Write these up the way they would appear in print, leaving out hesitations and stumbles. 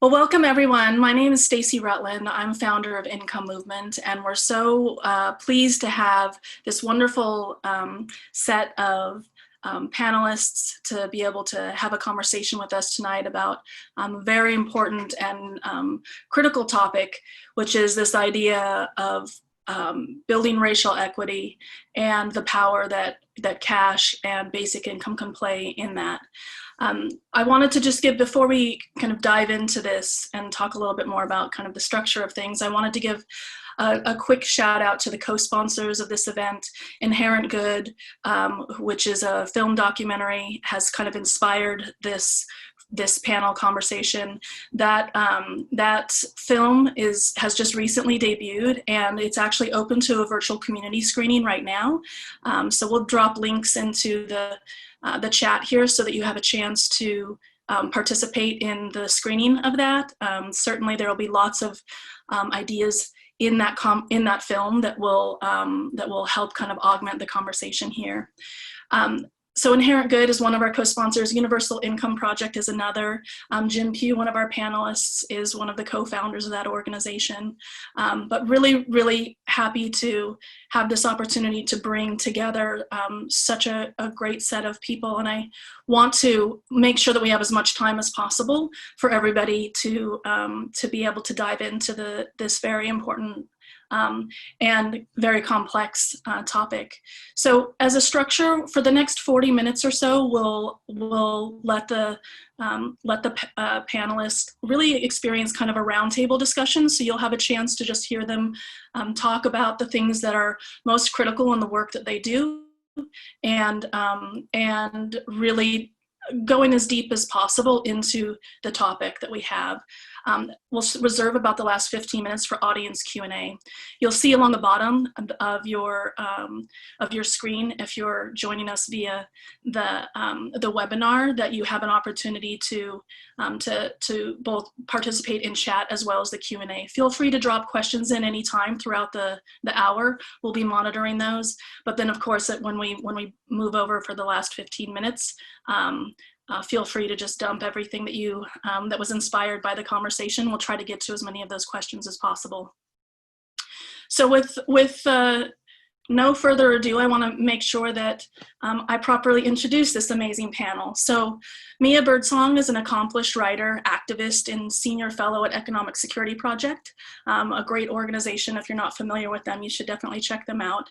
Well, welcome everyone. My name is Stacy Rutland. I'm founder of Income Movement, and we're so pleased to have this wonderful set of panelists to be able to have a conversation with us tonight about a very important and critical topic, which is this idea of building racial equity and the power that cash and basic income can play in that. I wanted to just give, before we kind of dive into this and talk a little bit more about kind of the structure of things, I wanted to give a quick shout out to the co-sponsors of this event. Inherent Good, which is a film documentary, has kind of inspired this panel conversation. That film has just recently debuted, and it's actually open to a virtual community screening right now. So we'll drop links into the chat here so that you have a chance to participate in the screening of that. Certainly there will be lots of ideas in that film that will help kind of augment the conversation here. So Inherent Good is one of our co-sponsors. Universal Income Project is another. Jim Pugh, one of our panelists, is one of the co-founders of that organization. But really, really happy to have this opportunity to bring together such a great set of people. And I want to make sure that we have as much time as possible for everybody to be able to dive into this very important and very complex topic. So as a structure, for the next 40 minutes or so, we'll let the panelists really experience kind of a roundtable discussion. So you'll have a chance to just hear them talk about the things that are most critical in the work that they do, and really going as deep as possible into the topic that we have. We'll reserve about the last 15 minutes for audience Q&A. You'll see along the bottom of your screen, if you're joining us via the webinar, that you have an opportunity to both participate in chat as well as the Q&A. Feel free to drop questions in any time throughout the hour. We'll be monitoring those. But then, of course, when we move over for the last 15 minutes, feel free to just dump everything that that was inspired by the conversation. We'll try to get to as many of those questions as possible. So with no further ado, I want to make sure that I properly introduce this amazing panel. So Mia Birdsong is an accomplished writer, activist, and senior fellow at Economic Security Project, a great organization. If you're not familiar with them, you should definitely check them out.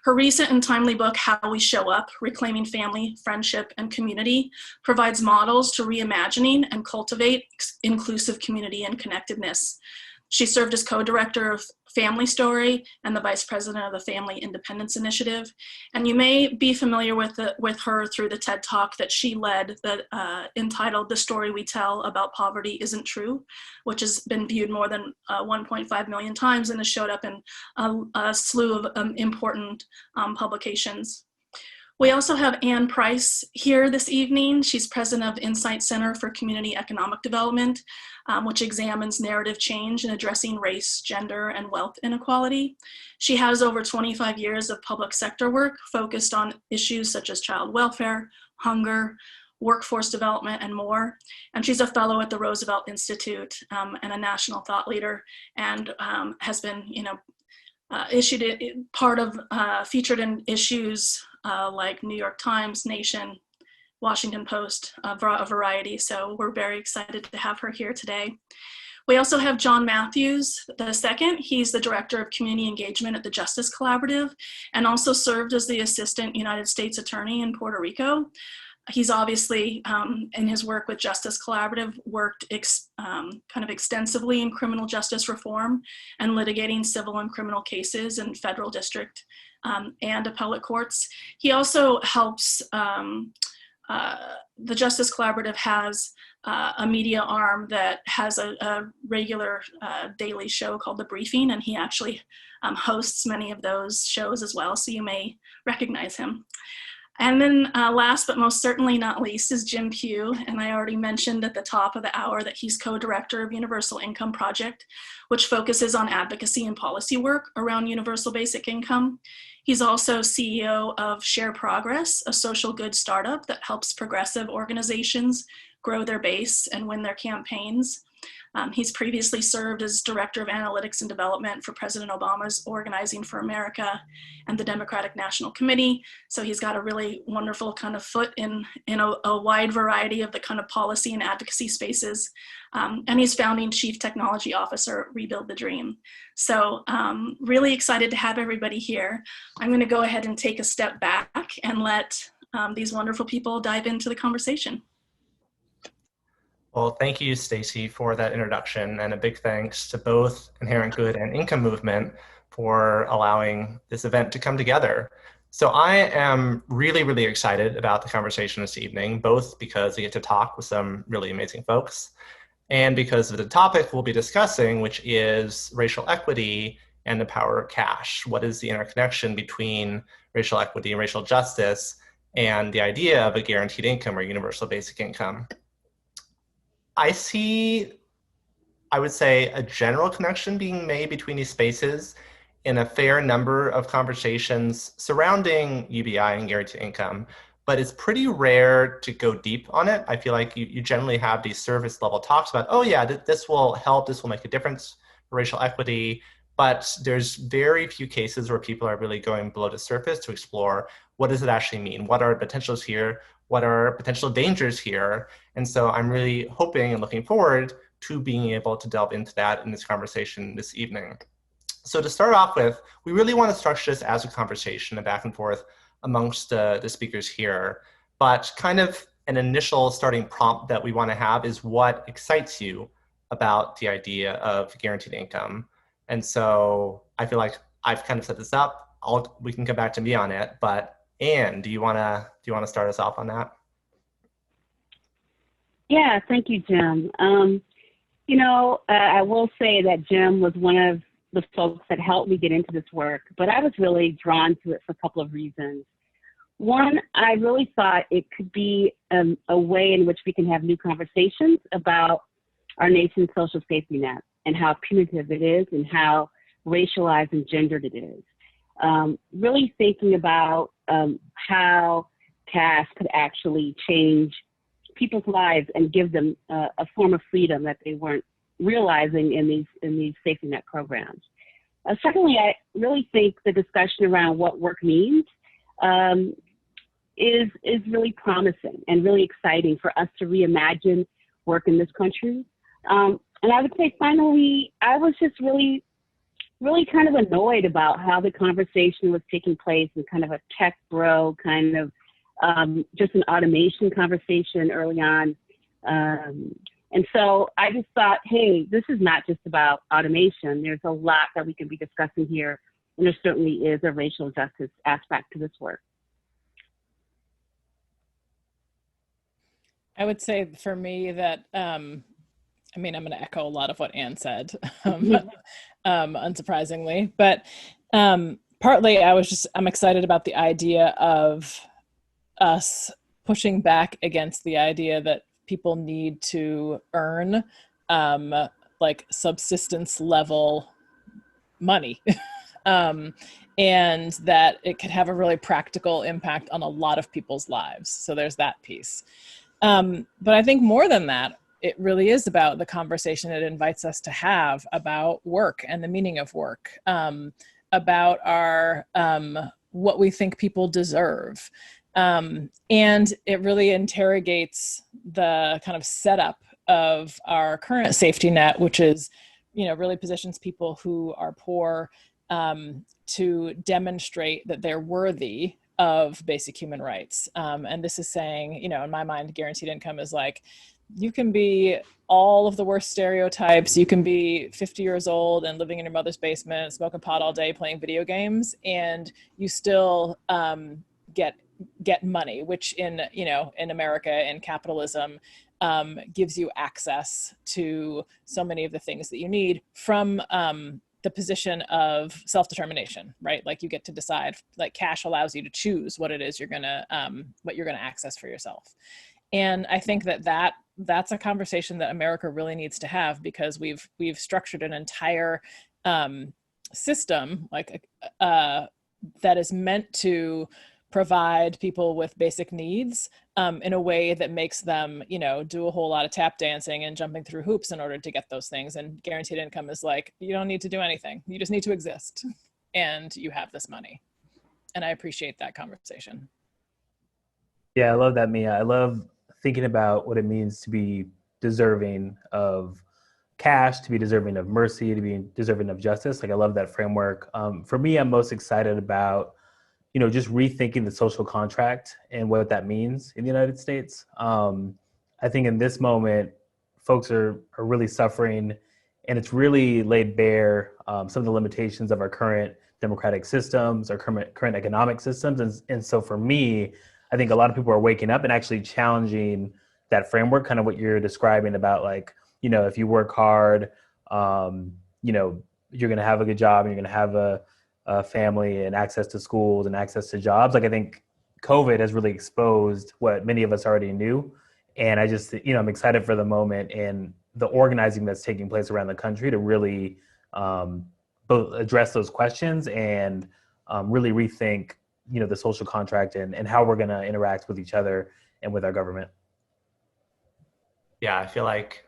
Her recent and timely book, How We Show Up, Reclaiming Family, Friendship, and Community, provides models to reimagining and cultivate inclusive community and connectedness. She served as co-director of Family Story and the vice president of the Family Independence Initiative. And you may be familiar with her through the TED Talk that she led, that entitled The Story We Tell About Poverty Isn't True, which has been viewed more than 1.5 million times and has showed up in a slew of important publications. We also have Ann Price here this evening. She's president of Insight Center for Community Economic Development, which examines narrative change in addressing race, gender, and wealth inequality. She has over 25 years of public sector work focused on issues such as child welfare, hunger, workforce development, and more. And she's a fellow at the Roosevelt Institute and a national thought leader, and has been, featured in issues like New York Times, Nation, Washington Post, a variety. So we're very excited to have her here today. We also have John Matthews II. He's the Director of Community Engagement at the Justice Collaborative and also served as the Assistant United States Attorney in Puerto Rico. He's obviously, in his work with Justice Collaborative, worked kind of extensively in criminal justice reform and litigating civil and criminal cases in federal district and appellate courts. He also helps, the Justice Collaborative has a media arm that has a regular daily show called The Briefing, and he actually hosts many of those shows as well, so you may recognize him. And then last but most certainly not least is Jim Pugh, and I already mentioned at the top of the hour that he's co-director of Universal Income Project, which focuses on advocacy and policy work around universal basic income. He's also CEO of Share Progress, a social good startup that helps progressive organizations grow their base and win their campaigns. He's previously served as Director of Analytics and Development for President Obama's Organizing for America and the Democratic National Committee. So he's got a really wonderful kind of foot in a wide variety of the kind of policy and advocacy spaces. And he's founding Chief Technology Officer at Rebuild the Dream. So really excited to have everybody here. I'm going to go ahead and take a step back and let these wonderful people dive into the conversation. Well, thank you, Stacy, for that introduction, and a big thanks to both Inherent Good and Income Movement for allowing this event to come together. So I am really, really excited about the conversation this evening, both because I get to talk with some really amazing folks, and because of the topic we'll be discussing, which is racial equity and the power of cash. What is the interconnection between racial equity and racial justice and the idea of a guaranteed income or universal basic income? I see, I would say, a general connection being made between these spaces in a fair number of conversations surrounding UBI and guaranteed income, but it's pretty rare to go deep on it. I feel like you generally have these surface level talks about, oh yeah, this will help, this will make a difference for racial equity, but there's very few cases where people are really going below the surface to explore what does it actually mean? What are potentials here? What are potential dangers here? And so I'm really hoping and looking forward to being able to delve into that in this conversation this evening. So to start off with, we really want to structure this as a conversation, a back and forth amongst the speakers here. But kind of an initial starting prompt that we want to have is what excites you about the idea of guaranteed income. And so I feel like I've kind of set this up. We can come back to me on it, but Anne, do you want to start us off on that? Yeah, thank you, Jim. I will say that Jim was one of the folks that helped me get into this work, but I was really drawn to it for a couple of reasons. One, I really thought it could be a way in which we can have new conversations about our nation's social safety net and how punitive it is and how racialized and gendered it is. Really thinking about how cash could actually change people's lives and give them a form of freedom that they weren't realizing in these safety net programs. Secondly, I really think the discussion around what work means is really promising and really exciting for us to reimagine work in this country. And I would say finally, I was just really kind of annoyed about how the conversation was taking place in kind of a tech bro kind of just an automation conversation early on. And so I just thought, hey, this is not just about automation. There's a lot that we can be discussing here. And there certainly is a racial justice aspect to this work. I would say for me that, I'm going to echo a lot of what Anne said, unsurprisingly, but partly I'm excited about the idea of us pushing back against the idea that people need to earn like subsistence level money. And that it could have a really practical impact on a lot of people's lives. So there's that piece. But I think more than that, it really is about the conversation it invites us to have about work and the meaning of work, about our what we think people deserve. And it really interrogates the kind of setup of our current safety net, which is, really positions people who are poor to demonstrate that they're worthy of basic human rights. And this is saying, in my mind, guaranteed income is like, you can be all of the worst stereotypes. You can be 50 years old and living in your mother's basement, smoking pot all day, playing video games, and you still get money, which in America, in capitalism, gives you access to so many of the things that you need from the position of self-determination, right? Like you get to decide, like cash allows you to choose what it is what you're gonna access for yourself. And I think that's a conversation that America really needs to have, because we've structured an entire system that is meant to provide people with basic needs in a way that makes them, do a whole lot of tap dancing and jumping through hoops in order to get those things. And guaranteed income is like, you don't need to do anything. You just need to exist and you have this money. And I appreciate that conversation. Yeah, I love that, Mia. I love thinking about what it means to be deserving of cash, to be deserving of mercy, to be deserving of justice. Like, I love that framework. For me, I'm most excited about, just rethinking the social contract and what that means in the United States. I think in this moment, folks are really suffering, and it's really laid bare some of the limitations of our current democratic systems, our current economic systems. And so for me, I think a lot of people are waking up and actually challenging that framework, kind of what you're describing about, like, if you work hard, you're going to have a good job and you're going to have a family and access to schools and access to jobs. Like, I think COVID has really exposed what many of us already knew. And I just, I'm excited for the moment and the organizing that's taking place around the country to really both address those questions and really rethink, the social contract and how we're going to interact with each other and with our government. Yeah, I feel like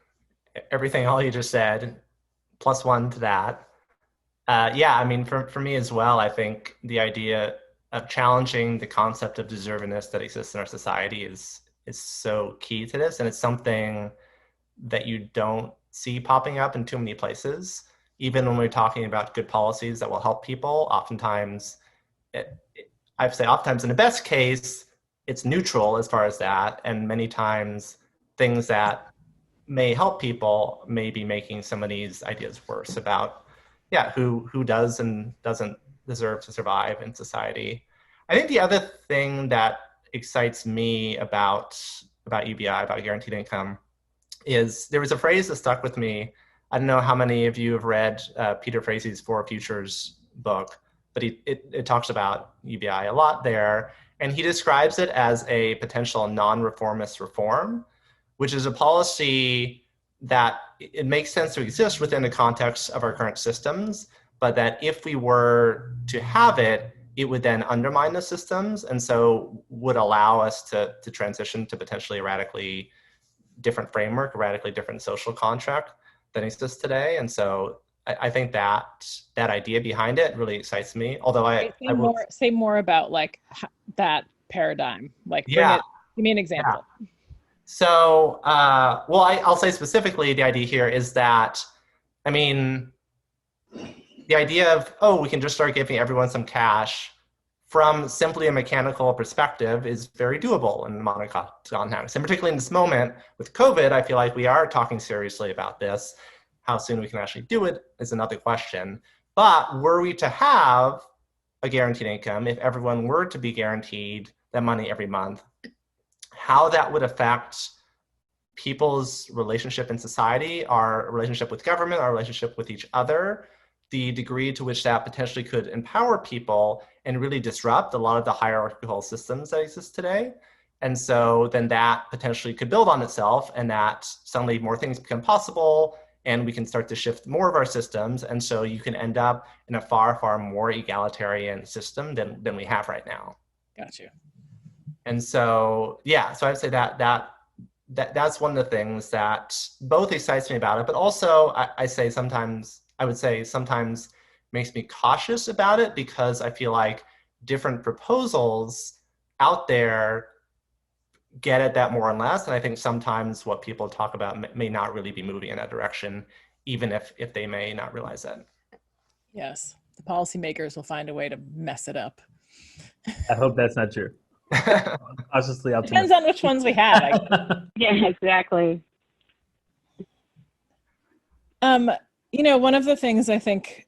everything all you just said, plus one to that. Yeah, I mean, for me as well, I think the idea of challenging the concept of deservedness that exists in our society is so key to this. And it's something that you don't see popping up in too many places. Even when we're talking about good policies that will help people, oftentimes, oftentimes in the best case, it's neutral as far as that. And many times things that may help people may be making some of these ideas worse about, who does and doesn't deserve to survive in society. I think the other thing that excites me about UBI, about guaranteed income, is there was a phrase that stuck with me. I don't know how many of you have read Peter Frazie's For Futures book, but it talks about UBI a lot there. And he describes it as a potential non-reformist reform, which is a policy that it makes sense to exist within the context of our current systems, but that if we were to have it, it would then undermine the systems, and so would allow us to transition to potentially a radically different framework, a radically different social contract than exists today. And so I think that idea behind it really excites me. Although say more about like that paradigm. Like, give me an example. Yeah. So, I'll say specifically the idea here is that, I mean, the idea of, we can just start giving everyone some cash from simply a mechanical perspective is very doable in modern context. And particularly in this moment with COVID, I feel like we are talking seriously about this. How soon we can actually do it is another question. But were we to have a guaranteed income, if everyone were to be guaranteed that money every month, how that would affect people's relationship in society, our relationship with government, our relationship with each other, the degree to which that potentially could empower people and really disrupt a lot of the hierarchical systems that exist today. And so then that potentially could build on itself, and that suddenly more things become possible and we can start to shift more of our systems. And so you can end up in a far, far more egalitarian system than we have right now. Got you. And so, so I'd say that's one of the things that both excites me about it, but also I would say sometimes makes me cautious about it, because I feel like different proposals out there get at that more and less. And I think sometimes what people talk about may not really be moving in that direction, even if they may not realize that. Yes, the policymakers will find a way to mess it up. I hope that's not true. Cautiously optimistic. Depends on which ones we have, I guess. Yeah, exactly. One of the things I think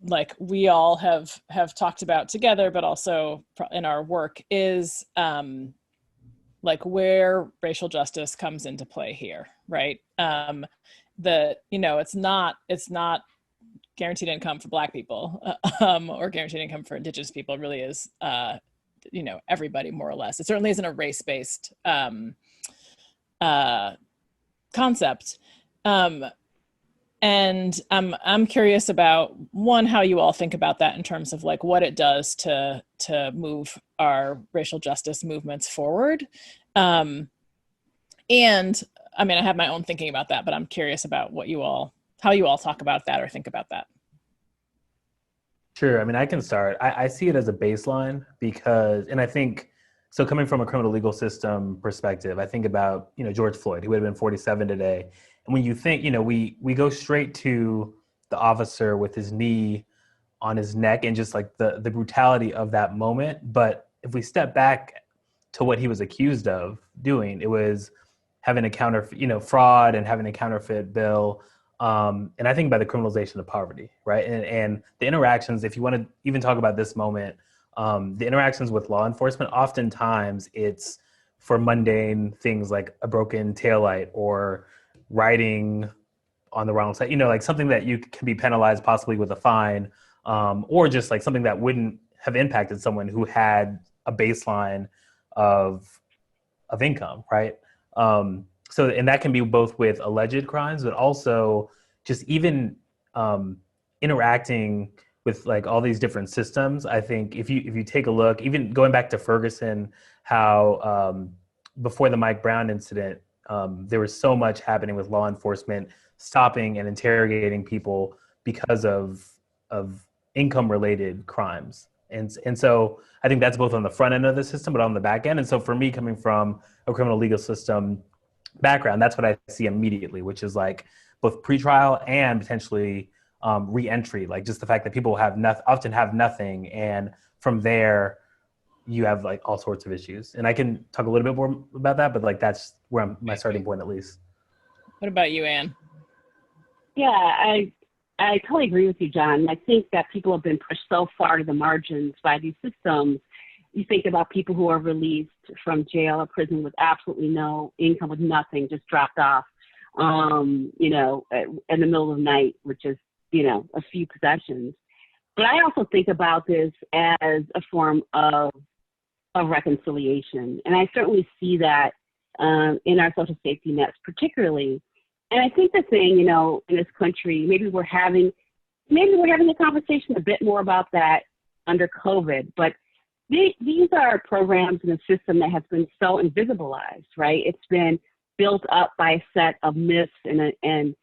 like we all have talked about together, but also in our work, is like where racial justice comes into play here, right? It's not guaranteed income for Black people or guaranteed income for Indigenous people. It really is everybody, more or less. It certainly isn't a race-based concept. And I'm curious about, one, how you all think about that in terms of like what it does to move our racial justice movements forward. And I mean, I have my own thinking about that, but I'm curious about how you all talk about that or think about that. Sure. I mean, I can start. I see it as a baseline because, and I think, so coming from a criminal legal system perspective, I think about, George Floyd, who would have been 47 today. And when you think, we go straight to the officer with his knee on his neck and just like the brutality of that moment. But if we step back to what he was accused of doing, it was having a fraud and having a counterfeit bill. And I think about the criminalization of poverty, right? And the interactions, if you want to even talk about this moment, the interactions with law enforcement, oftentimes it's for mundane things like a broken taillight or riding on the wrong side, like something that you can be penalized possibly with a fine, or just like something that wouldn't have impacted someone who had a baseline of income, right? So, and that can be both with alleged crimes, but also just even interacting with like all these different systems. I think if you take a look, even going back to Ferguson, how before the Mike Brown incident, there was so much happening with law enforcement stopping and interrogating people because of income related crimes. And so I think that's both on the front end of the system, but on the back end. And so for me, coming from a criminal legal system background, that's what I see immediately, which is like both pretrial and potentially re-entry, like just the fact that people often have nothing. And from there, you have like all sorts of issues. And I can talk a little bit more about that, but like that's where my starting point, at least. What about you, Anne? Yeah, I totally agree with you, John. I think that people have been pushed so far to the margins by these systems. You think about people who are released from jail or prison with absolutely no income, with nothing, just dropped off, in the middle of the night with just, a few possessions. But I also think about this as a form of reconciliation. And I certainly see that in our social safety nets particularly. And I think the thing, in this country, maybe we're having a conversation a bit more about that under COVID, but these are programs in a system that has been so invisibilized, right? It's been built up by a set of myths and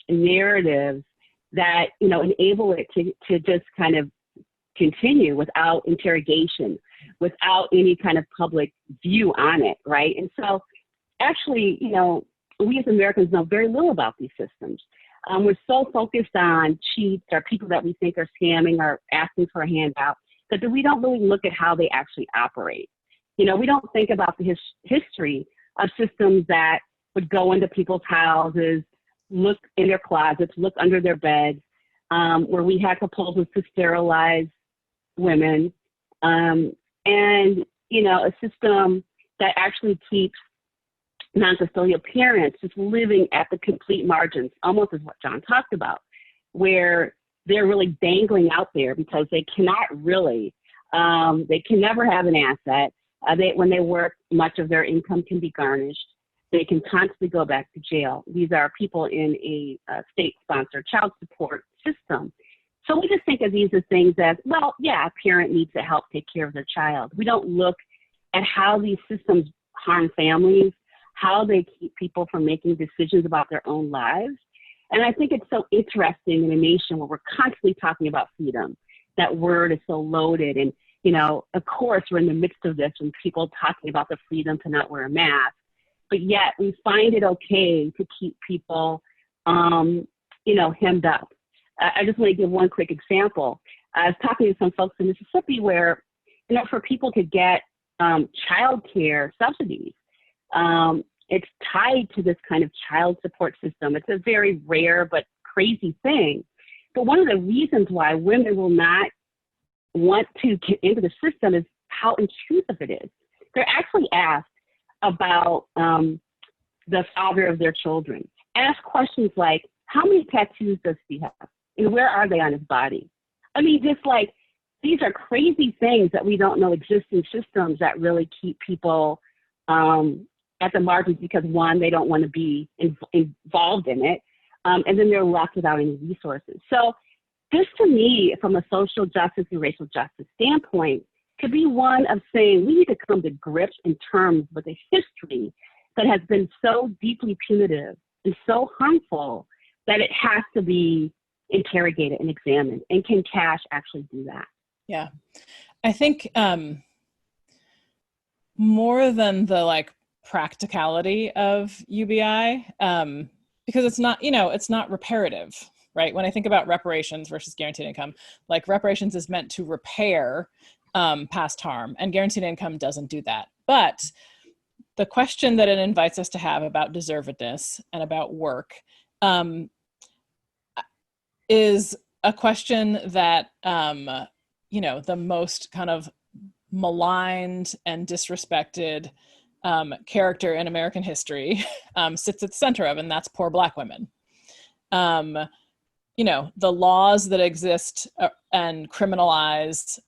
narratives that, enable it to just kind of continue without interrogation, without any kind of public view on it, right? And so actually, we as Americans know very little about these systems. We're so focused on cheats or people that we think are scamming or asking for a handout that we don't really look at how they actually operate. We don't think about the history of systems that would go into people's houses, look in their closets, look under their beds, where we had proposals to sterilize women, and, a system that actually keeps non-custodial parents just living at the complete margins, almost as what John talked about, where they're really dangling out there because they cannot really, they can never have an asset. When they work, much of their income can be garnished. They can constantly go back to jail. These are people in a state-sponsored child support system. So we just think of these as things as, well, yeah, a parent needs to help take care of their child. We don't look at how these systems harm families, how they keep people from making decisions about their own lives. And I think it's so interesting in a nation where we're constantly talking about freedom. That word is so loaded. And, of course, we're in the midst of this when people talking about the freedom to not wear a mask. But yet we find it okay to keep people, hemmed up. I just want to give one quick example. I was talking to some folks in Mississippi where, for people to get child care subsidies, it's tied to this kind of child support system. It's a very rare but crazy thing. But one of the reasons why women will not want to get into the system is how intrusive it is. They're actually asked about the father of their children. Ask questions like, how many tattoos does he have? And where are they on his body? I mean, just like, these are crazy things that we don't know exist in systems that really keep people at the margins because, one, they don't want to be involved in it. and then they're left without any resources. So this, to me, from a social justice and racial justice standpoint, could be one of saying we need to come to grips in terms with a history that has been so deeply punitive and so harmful that it has to be interrogated and examined. And can cash actually do that? Yeah. I think more than the like practicality of UBI, because it's not, you know, it's not reparative, right? When I think about reparations versus guaranteed income, like reparations is meant to repair past harm, and guaranteed income doesn't do that. But the question that it invites us to have about deservedness and about work is a question that, you know, the most kind of maligned and disrespected character in American history sits at the center of, and that's poor Black women. You know, the laws that exist and criminalize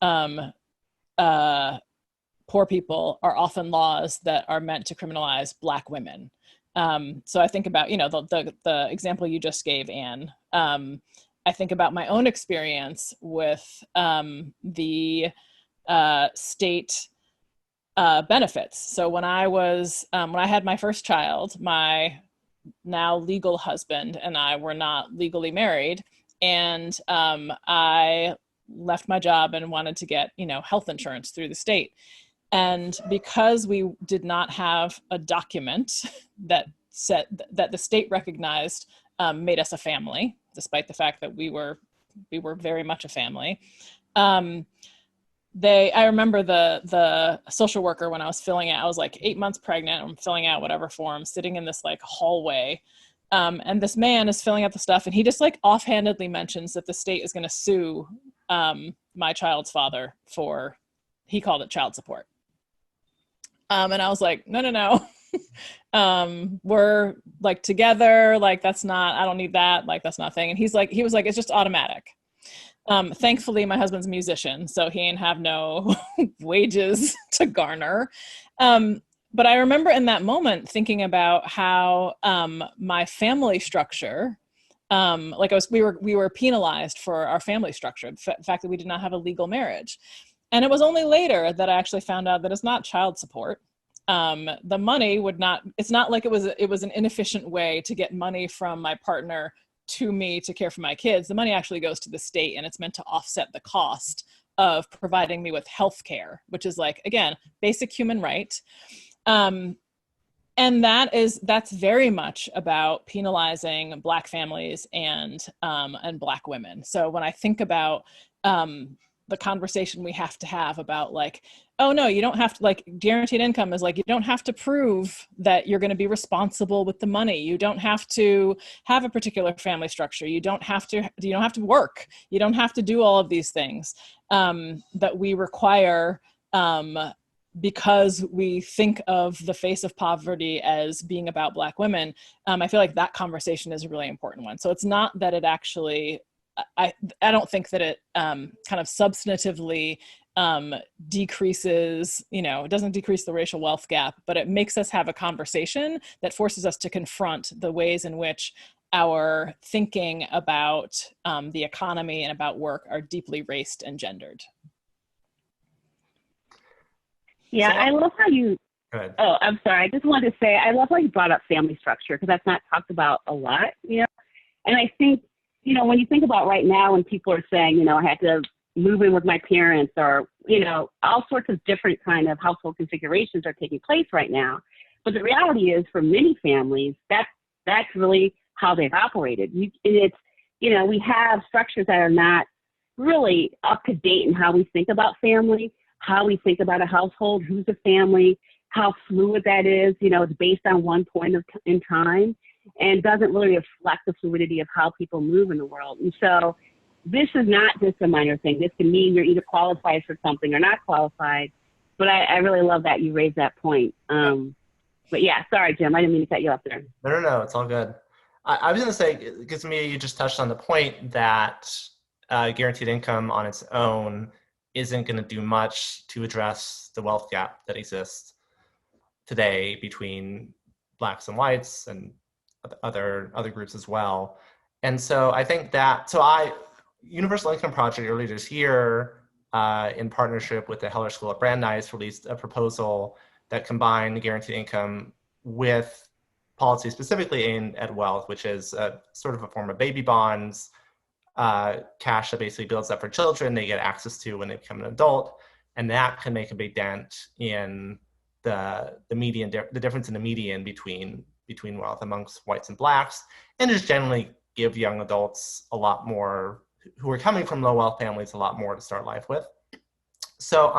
poor people are often laws that are meant to criminalize Black women. So I think about, you know, the example you just gave, Anne. I think about my own experience with the state benefits. So when I had my first child, my now legal husband and I were not legally married, and I left my job and wanted to get, you know, health insurance through the state. And because we did not have a document that said that the state recognized made us a family, despite the fact that we were very much a family. I remember the social worker, when I was filling out, I was like 8 months pregnant, I'm filling out whatever form, sitting in this like hallway. And this man is filling out the stuff, and he just like offhandedly mentions that the state is going to sue my child's father for, he called it child support. And I was like, no. We're like together, like that's not, I don't need that, like that's not a thing. And he was like, it's just automatic. Thankfully my husband's a musician, so he ain't have no wages to garner. But I remember in that moment thinking about how my family structure, we were penalized for our family structure, the fact that we did not have a legal marriage. And it was only later that I actually found out that it's not child support. The money would not, it's not like it was an inefficient way to get money from my partner to me to care for my kids. The money actually goes to the state, and it's meant to offset the cost of providing me with health care, which is like, again, basic human right. And that's very much about penalizing Black families and Black women. So when I think about the conversation we have to have about like, oh no, you don't have to, like, guaranteed income is like, you don't have to prove that you're going to be responsible with the money. You don't have to have a particular family structure. You don't have to work. You don't have to do all of these things that we require because we think of the face of poverty as being about Black women. I feel like that conversation is a really important one. So it's not that it actually, I don't think that it kind of substantively decreases, you know, it doesn't decrease the racial wealth gap, but it makes us have a conversation that forces us to confront the ways in which our thinking about the economy and about work are deeply raced and gendered. Yeah, I love how you, Go ahead. oh, I'm sorry. I just wanted to say, I love how you brought up family structure, because that's not talked about a lot, you know? And I think, you know, when you think about right now, when people are saying, you know, I had to move in with my parents, or, you know, all sorts of different kind of household configurations are taking place right now. But the reality is, for many families, that's really how they've operated. And it's, you know, we have structures that are not really up to date in how we think about family, how we think about a household, who's a family, how fluid that is. You know, it's based on one point in time, and doesn't really reflect the fluidity of how people move in the world. And so this is not just a minor thing. This can mean you're either qualified for something or not qualified. But I really love that you raised that point. But yeah, sorry, Jim, I didn't mean to cut you off there. No, it's all good. I was going to say, because Mia, you just touched on the point that guaranteed income on its own isn't going to do much to address the wealth gap that exists today between Blacks and whites and other groups as well. And so I think that, Universal Income Project earlier this year, in partnership with the Heller School at Brandeis, released a proposal that combined guaranteed income with policy specifically aimed at wealth, which is sort of a form of baby bonds, cash that basically builds up for children they get access to when they become an adult. And that can make a big dent in the median, the difference in the median between wealth amongst whites and blacks, and just generally give young adults a lot more, who are coming from low wealth families, a lot more to start life with. So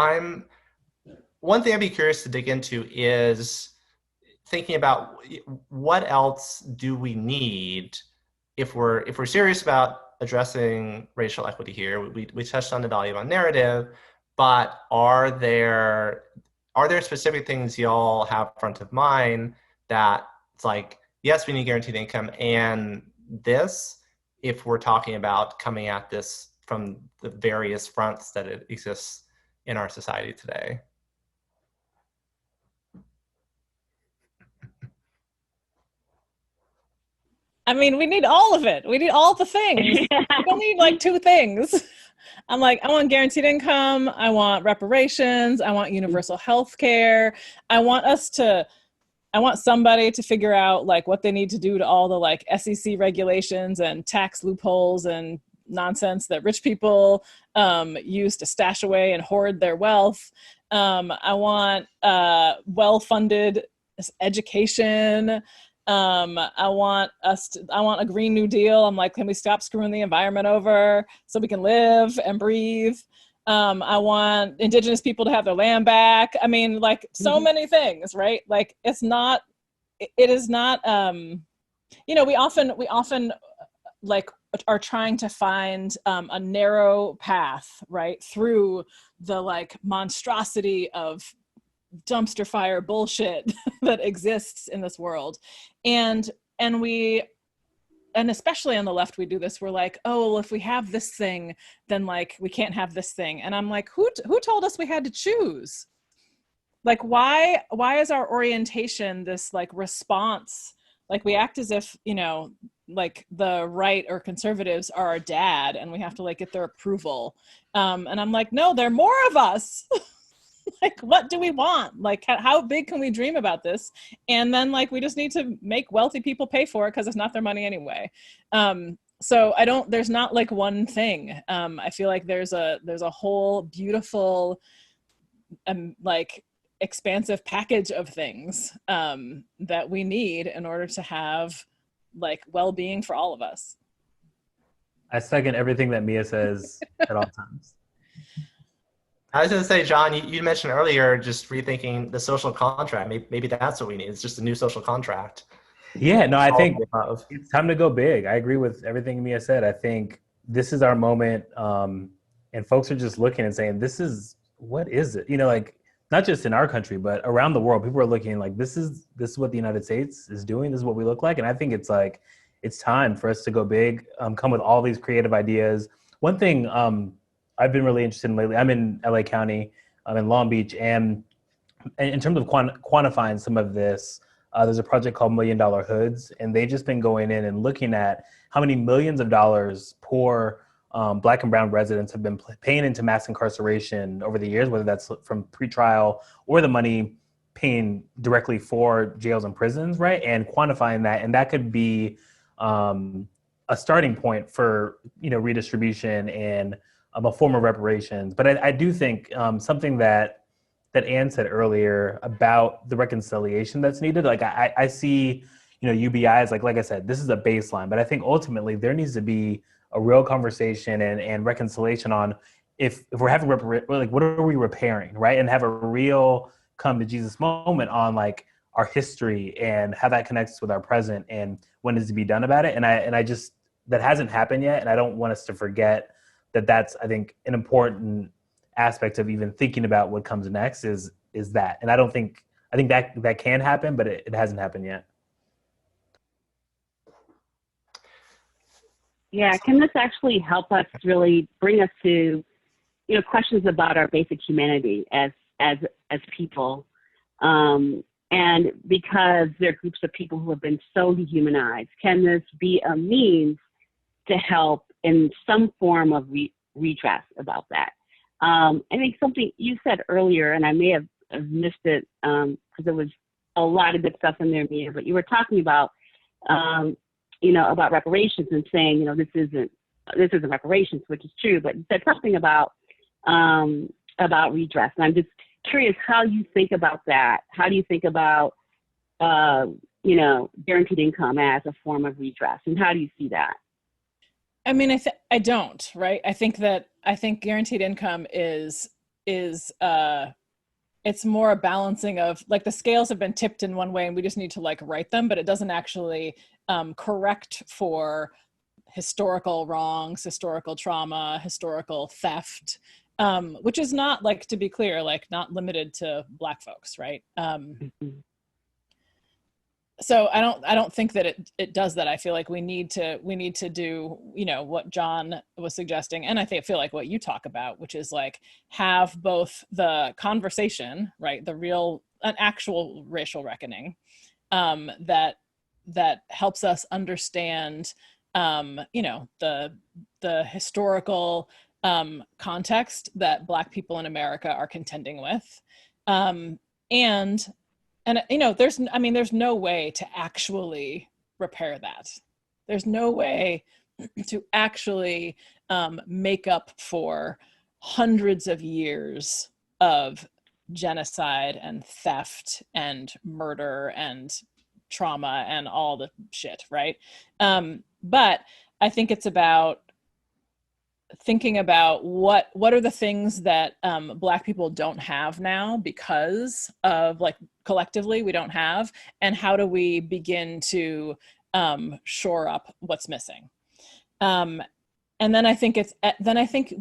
one thing I'd be curious to dig into is thinking about what else do we need if we're serious about addressing racial equity here. We touched on the value of a narrative, but are there specific things y'all have front of mind that it's like, yes, we need guaranteed income, and this, if we're talking about coming at this from the various fronts that it exists in our society today? I mean, we need all of it. We need all the things. We only need like two things. I'm like, I want guaranteed income. I want reparations. I want universal health care. I want somebody to figure out like what they need to do to all the like SEC regulations and tax loopholes and nonsense that rich people use to stash away and hoard their wealth. I want well-funded education. I want a Green New Deal. I'm like, can we stop screwing the environment over so we can live and breathe? I want Indigenous people to have their land back. I mean, like so many things, right? Like it is not, we often like are trying to find a narrow path, right, through the like monstrosity of dumpster fire bullshit that exists in this world. And especially on the left, we do this. We're like, oh, well, if we have this thing, then like we can't have this thing. And I'm like, who told us we had to choose? Like, why is our orientation this like response? Like we act as if, like the right or conservatives are our dad and we have to like get their approval. And I'm like, no, there are more of us. Like, what do we want? Like, how big can we dream about this? And then like, we just need to make wealthy people pay for it because it's not their money anyway. So there's not like one thing. I feel like there's a whole beautiful, like expansive package of things that we need in order to have like well-being for all of us. I second everything that Mia says at all times. I was going to say, John, you mentioned earlier just rethinking the social contract. Maybe that's what we need. It's just a new social contract. Yeah, no, I think it's time to go big. I agree with everything Mia said. I think this is our moment, and folks are just looking and saying, what is it? Like not just in our country, but around the world, people are looking like, this is what the United States is doing. This is what we look like. And I think it's like, it's time for us to go big, come with all these creative ideas. One thing, I've been really interested in lately. I'm in LA County, I'm in Long Beach, and in terms of quantifying some of this, there's a project called $1 Million Hoods, and they've just been going in and looking at how many millions of dollars poor Black and brown residents have been paying into mass incarceration over the years, whether that's from pretrial or the money paying directly for jails and prisons, right? And quantifying that, and that could be a starting point for redistribution and a form of reparations. But I do think something that Anne said earlier about the reconciliation that's needed, like I see, UBI as like I said, this is a baseline, but I think ultimately there needs to be a real conversation and reconciliation on if we're having like what are we repairing, right? And have a real come to Jesus moment on like our history and how that connects with our present and what needs to be done about it. And I just, that hasn't happened yet. And I don't want us to forget that's, I think, an important aspect of even thinking about what comes next is that. And I think that can happen, but it hasn't happened yet. Yeah, can this actually help us really bring us to, questions about our basic humanity as people? And because there are groups of people who have been so dehumanized, can this be a means to help in some form of redress about that. I think something you said earlier, and I may have missed it because there was a lot of good stuff in there, Mia, but you were talking about, about reparations and saying, this isn't reparations, which is true, but you said something about redress. And I'm just curious how you think about that. How do you think about, guaranteed income as a form of redress, and how do you see that? I mean, I don't, right? I think guaranteed income is it's more a balancing of, like, the scales have been tipped in one way and we just need to right them, but it doesn't actually correct for historical wrongs, historical trauma, historical theft, which is not, to be clear, not limited to Black folks, right? So I don't think that it does that. I feel like we need to do, what John was suggesting, and I feel like what you talk about, which is have both the conversation, right, an actual racial reckoning, that helps us understand, the historical context that Black people in America are contending with, and there's no way to actually repair that. There's no way to actually make up for hundreds of years of genocide and theft and murder and trauma and all the shit, right? But I think it's about thinking about what are the things that Black people don't have now because of, collectively we don't have, and how do we begin to shore up what's missing. And then I think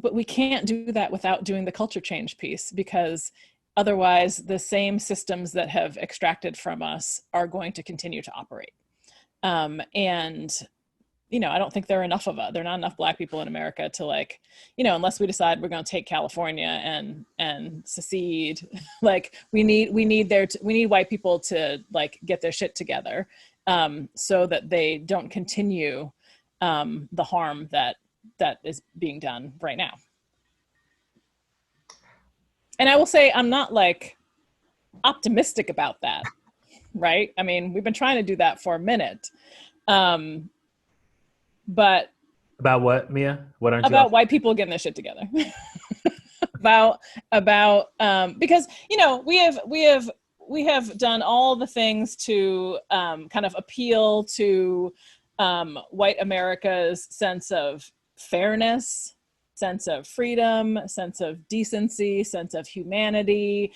but we can't do that without doing the culture change piece, because otherwise the same systems that have extracted from us are going to continue to operate. And I don't think there are not enough Black people in America to unless we decide we're going to take California and secede, we need white people to get their shit together, so that they don't continue the harm that is being done right now. And I will say, I'm not optimistic about that, right? I mean, we've been trying to do that for a minute. But about what, Mia? What aren't you about white people getting their shit together? about because we have done all the things to kind of appeal to white America's sense of fairness, sense of freedom, sense of decency, sense of humanity,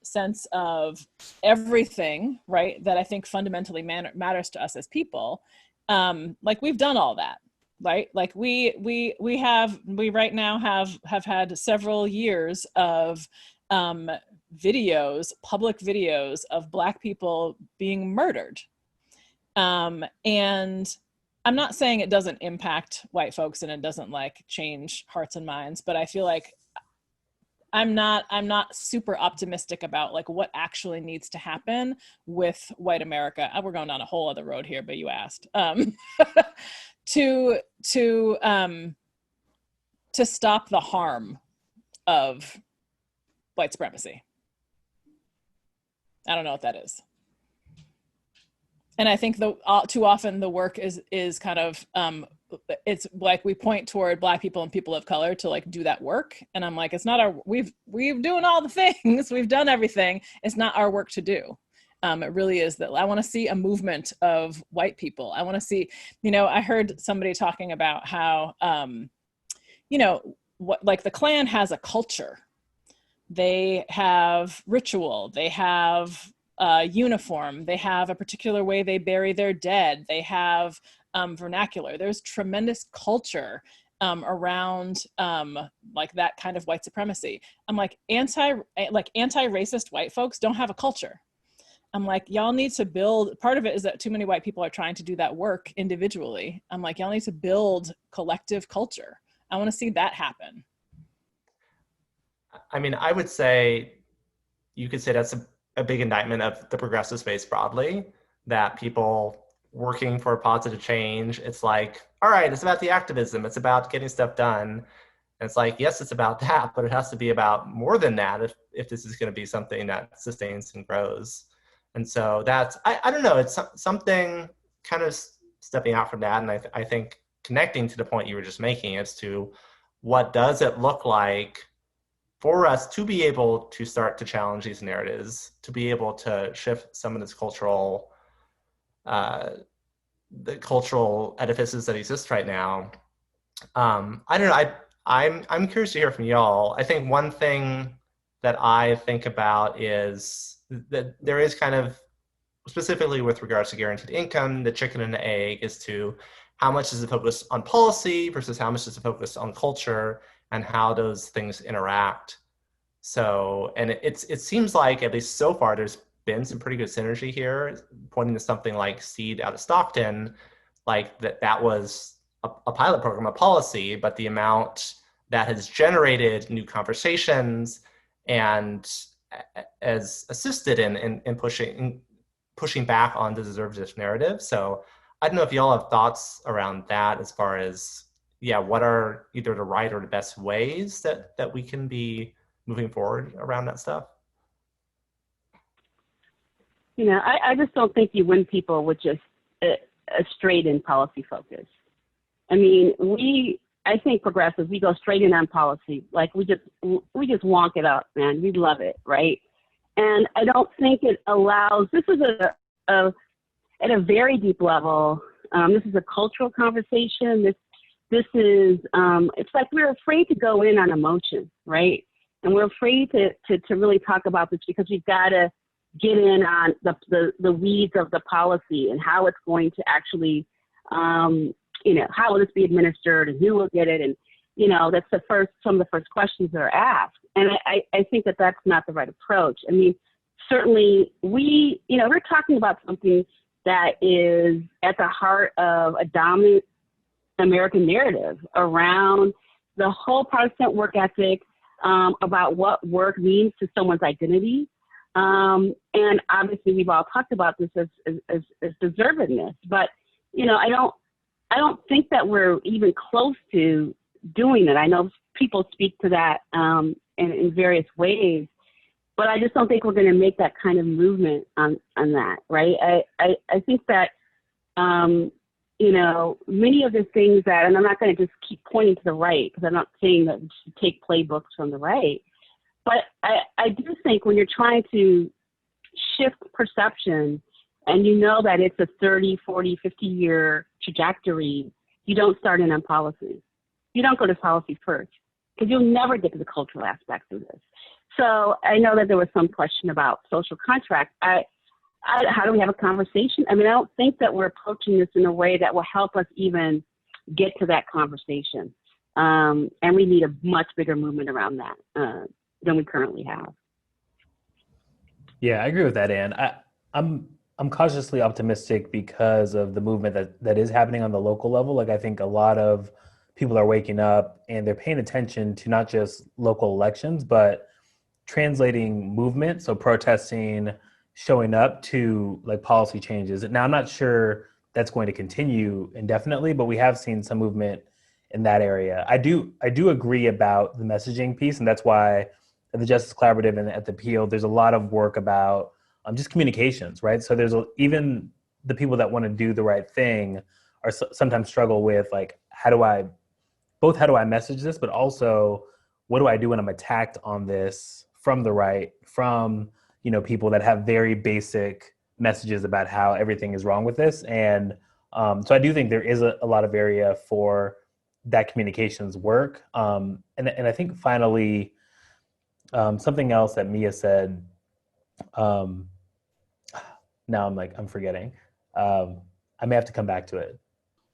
sense of everything, right, that I think fundamentally matters to us as people. We've done all that, right? We right now have had several years of videos, public videos of Black people being murdered. And I'm not saying it doesn't impact white folks and it doesn't change hearts and minds, but I feel like I'm not super optimistic about what actually needs to happen with white America. We're going down a whole other road here, but you asked, to stop the harm of white supremacy. I don't know what that is. And I think too often the work is kind of, it's we point toward Black people and people of color to do that work. And I'm it's not we've doing all the things, we've done everything. It's not our work to do. It really is that I want to see a movement of white people. I want to see, I heard somebody talking about how, what the Klan has a culture. They have ritual, they have uniform, they have a particular way they bury their dead, they have vernacular. There's tremendous culture around that kind of white supremacy. I'm anti-racist white folks don't have a culture. I'm y'all need to build, part of it is that too many white people are trying to do that work individually. I'm y'all need to build collective culture. I want to see that happen. I mean, I would say, you could say that's a big indictment of the progressive space broadly, that people working for positive change, it's like, all right, it's about the activism, it's about getting stuff done. And it's like, yes, it's about that, but it has to be about more than that if this is going to be something that sustains and grows. And so that's, I don't know, it's something kind of stepping out from that. And I think connecting to the point you were just making as to what does it look like for us to be able to start to challenge these narratives, to be able to shift some of this cultural, the cultural edifices that exist right now. I don't know, I'm curious to hear from y'all. I think one thing that I think about is that there is kind of, specifically with regards to guaranteed income, the chicken and the egg as to how much is the focus on policy versus how much is the focus on culture and how those things interact. So, and it seems like, at least so far, there's been some pretty good synergy here, pointing to something like Seed out of Stockton, like that was a pilot program, a policy, but the amount that has generated new conversations and as assisted in pushing back on the deservedist narrative. So I don't know if y'all have thoughts around that as far as, yeah, what are either the right or the best ways that we can be moving forward around that stuff? You know, I just don't think you win people with just a straight in policy focus. I mean, I think progressives, we go straight in on policy. Like we just wonk it up, man. We love it, right? And I don't think it allows, this is at a very deep level, this is a cultural conversation. This is, it's like we're afraid to go in on emotion, right? And we're afraid to really talk about this because we've got to get in on the weeds of the policy and how it's going to actually, you know, how will this be administered and who will get it? And, you know, that's some of the first questions that are asked. And I think that that's not the right approach. I mean, certainly we're talking about something that is at the heart of a dominant American narrative around the whole Protestant work ethic, about what work means to someone's identity. And obviously we've all talked about this as deservedness, but, you know, I don't think that we're even close to doing it. I know people speak to that in various ways, but I just don't think we're going to make that kind of movement on that, right? I think that, you know, many of the things that, and I'm not going to just keep pointing to the right because I'm not saying that we should take playbooks from the right, but I do think when you're trying to shift perception and you know that it's a 30, 40, 50-year trajectory, you don't start in on policy. You don't go to policy first because you'll never get to the cultural aspects of this. So I know that there was some question about social contract. How do we have a conversation? I mean, I don't think that we're approaching this in a way that will help us even get to that conversation. And we need a much bigger movement around that than we currently have. Yeah, I agree with that, Ann. I'm cautiously optimistic because of the movement that is happening on the local level. Like, I think a lot of people are waking up and they're paying attention to not just local elections, but translating movement, so protesting, showing up to like policy changes. Now, I'm not sure that's going to continue indefinitely, but we have seen some movement in that area. I do agree about the messaging piece, and that's why at the Justice Collaborative and at the Peel, there's a lot of work about just communications, right? So there's even the people that want to do the right thing are sometimes struggle with like, how do I message this, but also what do I do when I'm attacked on this from the right, from, you know, people that have very basic messages about how everything is wrong with this. And so I do think there is a lot of area for that communications work. And I think finally, something else that Mia said, now I'm forgetting. I may have to come back to it.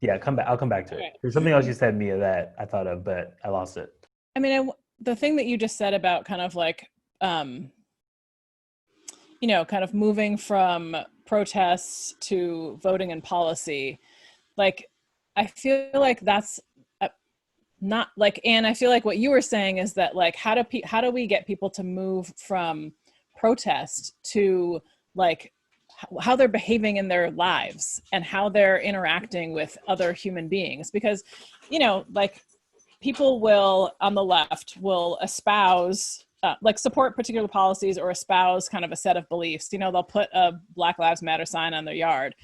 Yeah, I'll come back to it. There's something else you said, Mia, that I thought of, but I lost it. I mean, the thing that you just said about kind of like, you know, kind of moving from protests to voting and policy, like, I feel like that's not like, Anne, I feel like what you were saying is that like, how do we get people to move from protest to like, how they're behaving in their lives and how they're interacting with other human beings. Because, you know, like people will, on the left, will espouse, like support particular policies or espouse kind of a set of beliefs. You know, they'll put a Black Lives Matter sign on their yard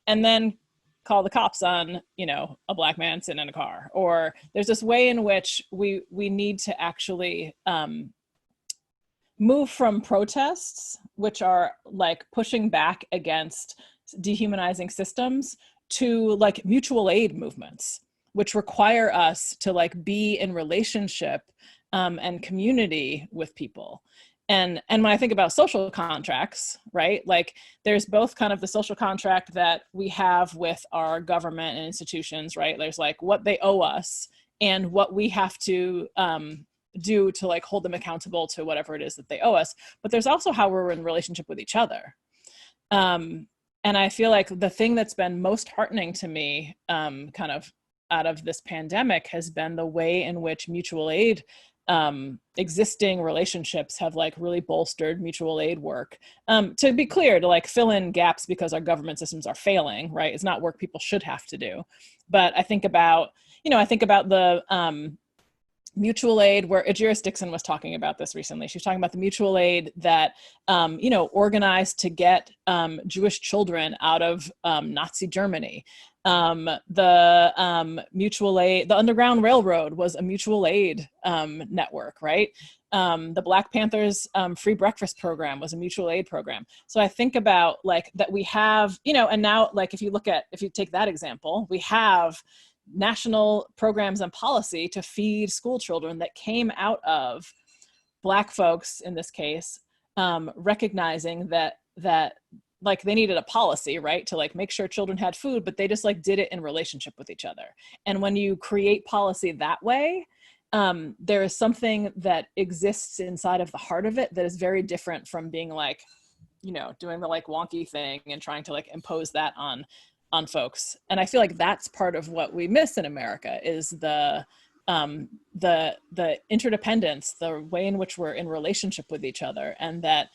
and then call the cops on, you know, a Black man sitting in a car. Or there's this way in which we need to actually move from protests, which are like pushing back against dehumanizing systems, to like mutual aid movements, which require us to like be in relationship and community with people. And when I think about social contracts, right, like there's both kind of the social contract that we have with our government and institutions, right? There's like what they owe us and what we have to do to like hold them accountable to whatever it is that they owe us. But there's also how we're in relationship with each other. And I feel like the thing that's been most heartening to me kind of out of this pandemic has been the way in which mutual aid existing relationships have like really bolstered mutual aid work. To be clear, to like fill in gaps because our government systems are failing, right? It's not work people should have to do. But I think about, you know, the mutual aid where Idris Dixon was talking about this recently. She was talking about the mutual aid that, you know, organized to get Jewish children out of Nazi Germany. The mutual aid, the Underground Railroad was a mutual aid network, right? The Black Panthers free breakfast program was a mutual aid program. So I think about like that we have, you know, and now like if you take that example, we have national programs and policy to feed school children that came out of Black folks, in this case, recognizing that like they needed a policy, right, to like make sure children had food, but they just like did it in relationship with each other. And when you create policy that way, there is something that exists inside of the heart of it that is very different from being like, you know, doing the like wonky thing and trying to like impose that on folks. And I feel like that's part of what we miss in America is the interdependence, the way in which we're in relationship with each other, and that,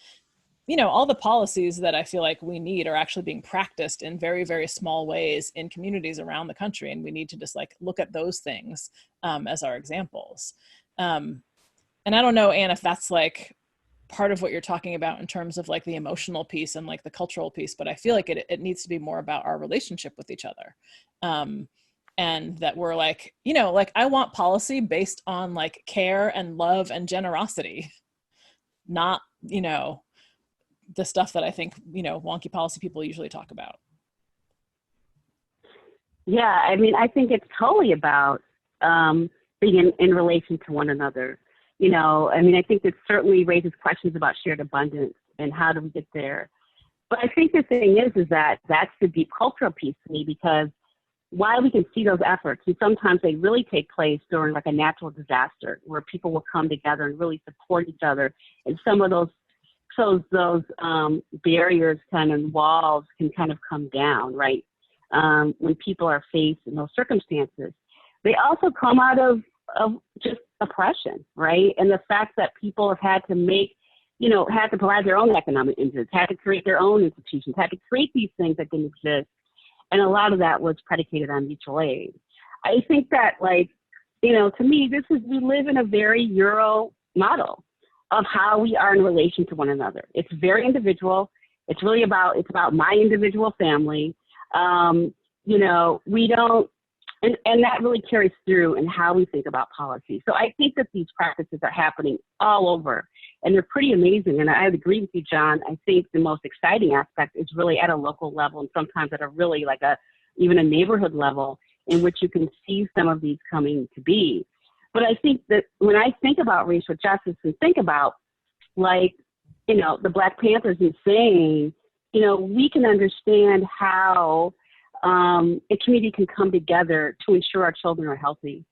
you know, all the policies that I feel like we need are actually being practiced in very, very small ways in communities around the country. And we need to just like look at those things as our examples. And I don't know, Anne, if that's like part of what you're talking about in terms of like the emotional piece and like the cultural piece, but I feel like it needs to be more about our relationship with each other. And that we're like, you know, like I want policy based on like care and love and generosity, not, you know, the stuff that I think, you know, wonky policy people usually talk about. Yeah, I mean, I think it's totally about being in relation to one another. You know, I mean, I think it certainly raises questions about shared abundance and how do we get there. But I think the thing is that that's the deep cultural piece to me, because while we can see those efforts, and sometimes they really take place during like a natural disaster where people will come together and really support each other. And some of those barriers kind of walls can kind of come down, right? When people are faced in those circumstances. They also come out of just oppression, right? And the fact that people have had to had to provide their own economic engines, had to create their own institutions, had to create these things that didn't exist. And a lot of that was predicated on mutual aid. I think that, like, you know, to me, we live in a very Euro model of how we are in relation to one another. It's very individual. It's about my individual family. You know, we don't, and that really carries through in how we think about policy. So I think that these practices are happening all over, and they're pretty amazing. And I would agree with you, John. I think the most exciting aspect is really at a local level, and sometimes at a really like even a neighborhood level, in which you can see some of these coming to be. But I think that when I think about racial justice and think about, like, you know, the Black Panthers and saying, you know, we can understand how a community can come together to ensure our children are healthy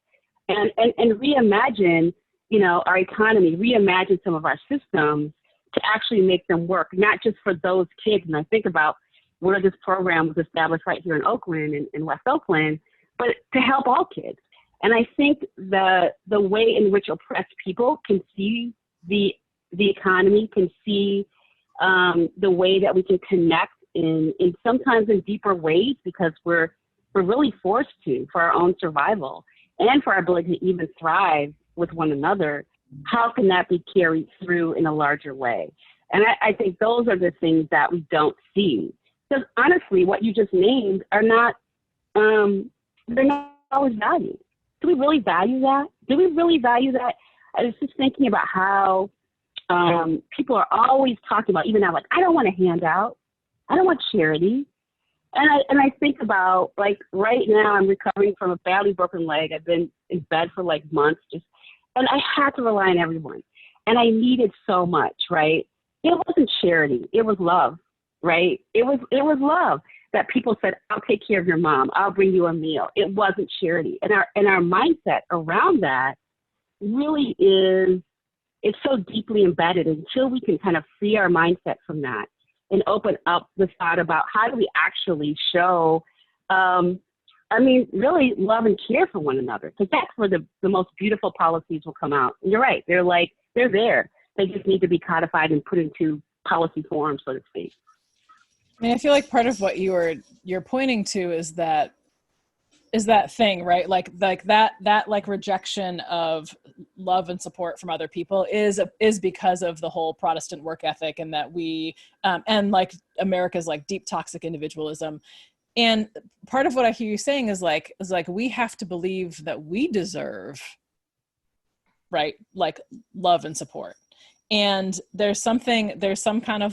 and reimagine, you know, our economy, reimagine some of our systems to actually make them work, not just for those kids. And I think about where this program was established right here in Oakland, in West Oakland, but to help all kids. And I think the way in which oppressed people can see the economy, can see the way that we can connect in sometimes in deeper ways because we're really forced to for our own survival and for our ability to even thrive with one another. How can that be carried through in a larger way? And I think those are the things that we don't see. Because honestly, what you just named are not, they're not always valued. Do we really value that? Do we really value that? I was just thinking about how people are always talking about, even now, like, I don't want a handout. I don't want charity. And I think about, like, right now I'm recovering from a badly broken leg. I've been in bed for like months, and I had to rely on everyone. And I needed so much, right? It wasn't charity. It was love, right? It was love that people said, I'll take care of your mom. I'll bring you a meal. It wasn't charity. And our mindset around that really is, it's so deeply embedded until we can kind of free our mindset from that and open up the thought about how do we actually show, really love and care for one another. Because that's where the most beautiful policies will come out. And you're right. They're there. They just need to be codified and put into policy form, so to speak. I mean, I feel like part of what you're pointing to is that thing, right? Like that like rejection of love and support from other people is because of the whole Protestant work ethic, and that we and like America's like deep toxic individualism. And part of what I hear you saying is like we have to believe that we deserve, right, like love and support. And there's some kind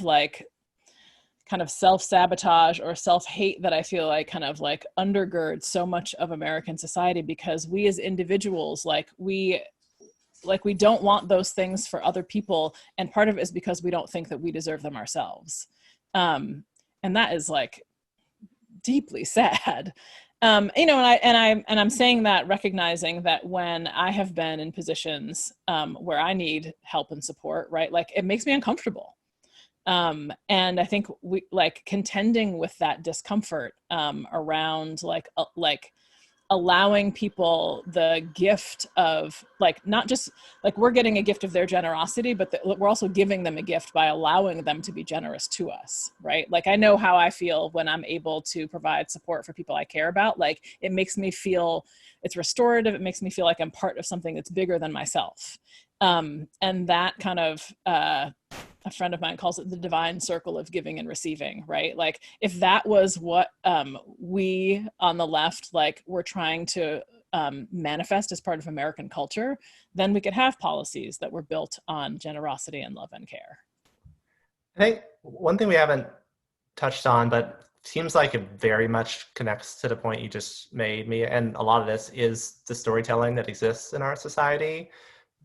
of self-sabotage or self-hate that I feel like kind of like undergirds so much of American society, because we as individuals, we don't want those things for other people. And part of it is because we don't think that we deserve them ourselves. And that is like deeply sad. And I'm saying that recognizing that when I have been in positions where I need help and support, right, like it makes me uncomfortable. And I think we like contending with that discomfort around like allowing people the gift of like, not just like we're getting a gift of their generosity, but we're also giving them a gift by allowing them to be generous to us, right? Like I know how I feel when I'm able to provide support for people I care about. Like it makes me feel, it's restorative. It makes me feel like I'm part of something that's bigger than myself. And that kind of, a friend of mine calls it the divine circle of giving and receiving, right? Like if that was what we on the left, like we're trying to manifest as part of American culture, then we could have policies that were built on generosity and love and care. I think one thing we haven't touched on, but seems like it very much connects to the point you just made, me, and a lot of this is the storytelling that exists in our society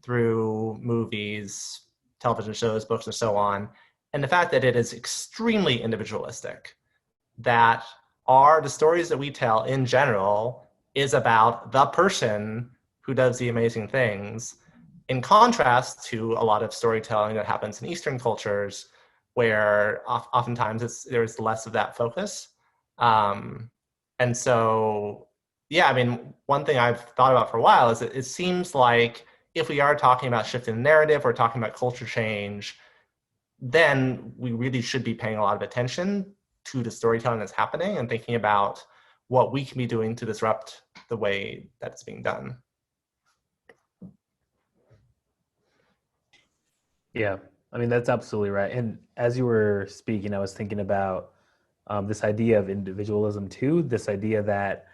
through movies, television shows, books, and so on. And the fact that it is extremely individualistic, that the stories that we tell in general is about the person who does the amazing things, in contrast to a lot of storytelling that happens in Eastern cultures, where oftentimes there's less of that focus. And so, yeah, I mean, one thing I've thought about for a while is that it seems like if we are talking about shifting the narrative or talking about culture change, then we really should be paying a lot of attention to the storytelling that's happening and thinking about what we can be doing to disrupt the way that it's being done. Yeah, I mean, that's absolutely right. And as you were speaking, I was thinking about this idea of individualism too, this idea that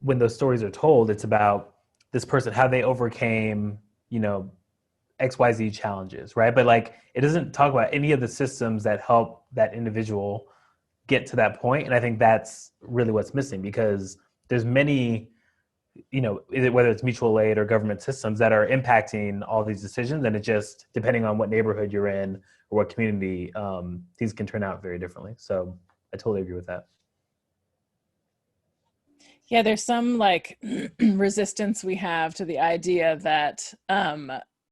when those stories are told, it's about this person, how they overcame, XYZ challenges, right? But like, it doesn't talk about any of the systems that help that individual get to that point. And I think that's really what's missing, because there's many, whether it's mutual aid or government systems that are impacting all these decisions. And it just, depending on what neighborhood you're in or what community, these can turn out very differently. So I totally agree with that. Yeah, there's some like resistance we have to the idea that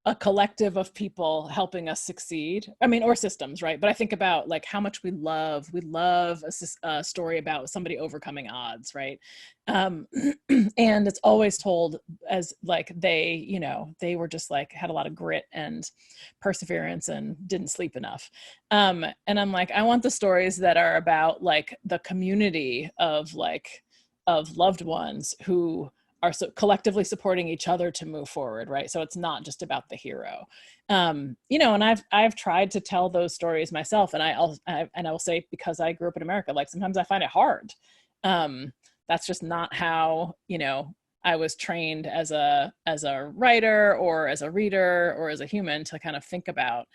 a collective of people helping us succeed. I mean, or systems, right? But I think about like how much we love a story about somebody overcoming odds, right? And it's always told as like they were just like had a lot of grit and perseverance and didn't sleep enough. And I'm like, I want the stories that are about like the community of loved ones who are so collectively supporting each other to move forward, right? So it's not just about the hero, and I've tried to tell those stories myself, and I will say, because I grew up in America, like sometimes I find it hard. That's just not how I was trained as a writer or as a reader or as a human to kind of think about.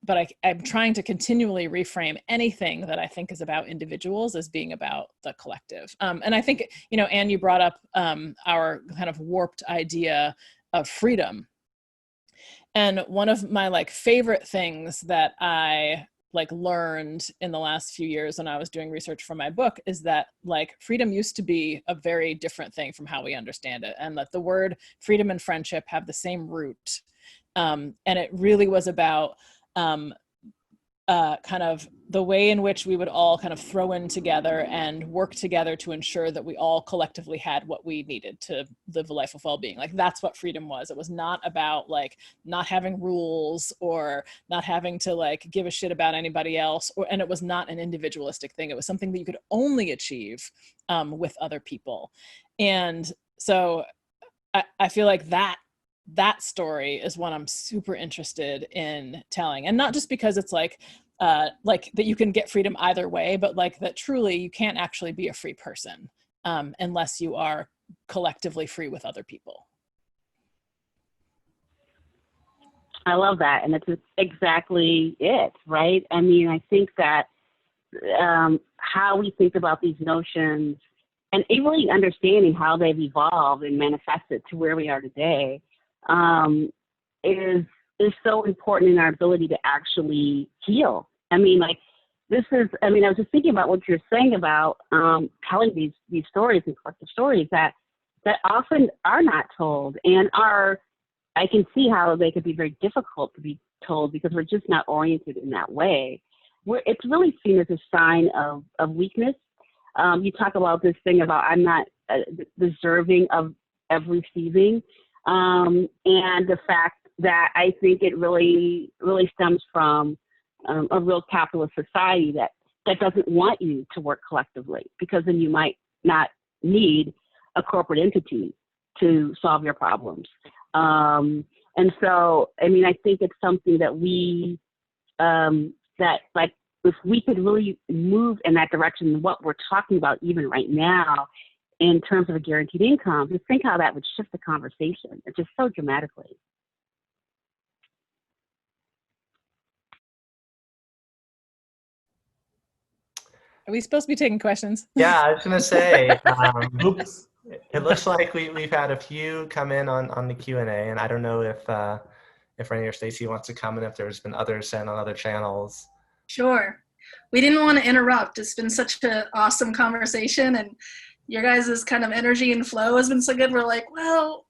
But I'm trying to continually reframe anything that I think is about individuals as being about the collective. And I think, Anne, you brought up our kind of warped idea of freedom. And one of my like favorite things that I like learned in the last few years when I was doing research for my book is that like freedom used to be a very different thing from how we understand it. And that the word freedom and friendship have the same root. And it really was about kind of the way in which we would all kind of throw in together and work together to ensure that we all collectively had what we needed to live a life of well-being. Like that's what freedom was. It was not about like not having rules or not having to like give a shit about anybody else, and it was not an individualistic thing. It was something that you could only achieve with other people. And so I feel like that story is one I'm super interested in telling, and not just because it's like that you can get freedom either way, but like that truly you can't actually be a free person unless you are collectively free with other people. I love that, and it's exactly it, right? I mean, I think that how we think about these notions and really understanding how they've evolved and manifested to where we are today is so important in our ability to actually heal. I mean, like I was just thinking about what you're saying about telling these stories and collective stories that often are not told and I can see how they could be very difficult to be told because we're just not oriented in that way. It's really seen as a sign of weakness. You talk about this thing about I'm not deserving of receiving. And the fact that I think it really, really stems from a real capitalist society that doesn't want you to work collectively, because then you might not need a corporate entity to solve your problems. And so, I mean, I think it's something that that like, if we could really move in that direction, what we're talking about even right now, in terms of a guaranteed income, just think how that would shift the conversation. It's just so dramatically. Are we supposed to be taking questions? Yeah, I was going to say, Oops. it looks like we've had a few come in on the Q&A, and I don't know if Renee or Stacy wants to comment, if there's been others sent on other channels. Sure. We didn't want to interrupt. It's been such an awesome conversation, and your guys' kind of energy and flow has been so good. We're like, well,